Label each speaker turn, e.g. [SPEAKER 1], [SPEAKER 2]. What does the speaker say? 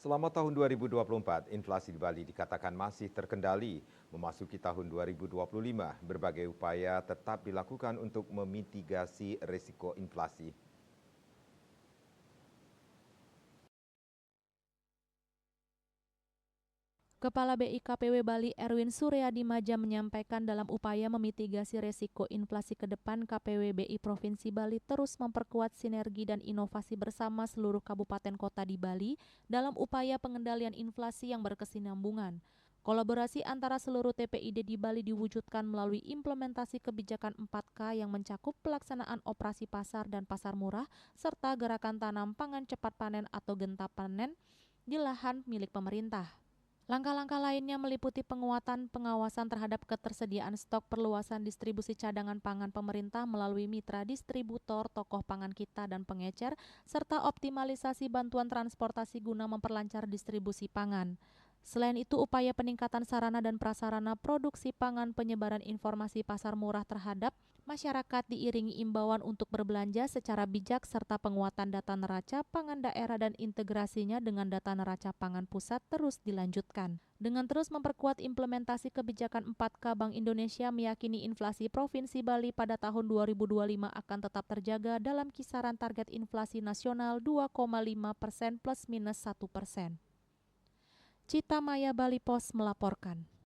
[SPEAKER 1] Selama tahun 2024, inflasi di Bali dikatakan masih terkendali. Memasuki tahun 2025, berbagai upaya tetap dilakukan untuk memitigasi risiko inflasi.
[SPEAKER 2] Kepala BI KPW Bali Erwin Suryadimaja menyampaikan dalam upaya memitigasi resiko inflasi ke depan, KPW BI Provinsi Bali terus memperkuat sinergi dan inovasi bersama seluruh kabupaten kota di Bali dalam upaya pengendalian inflasi yang berkesinambungan. Kolaborasi antara seluruh TPID di Bali diwujudkan melalui implementasi kebijakan 4K yang mencakup pelaksanaan operasi pasar dan pasar murah serta gerakan tanam pangan cepat panen atau gentap panen di lahan milik pemerintah. Langkah-langkah lainnya meliputi penguatan pengawasan terhadap ketersediaan stok, perluasan distribusi cadangan pangan pemerintah melalui mitra distributor, tokoh pangan kita, dan pengecer, serta optimalisasi bantuan transportasi guna memperlancar distribusi pangan. Selain itu, upaya peningkatan sarana dan prasarana produksi pangan, penyebaran informasi pasar murah terhadap masyarakat diiringi imbauan untuk berbelanja secara bijak serta penguatan data neraca pangan daerah dan integrasinya dengan data neraca pangan pusat terus dilanjutkan. Dengan terus memperkuat implementasi kebijakan 4K, Bank Indonesia meyakini inflasi Provinsi Bali pada tahun 2025 akan tetap terjaga dalam kisaran target inflasi nasional 2,5% plus minus 1%. Cita Maya Bali Pos melaporkan.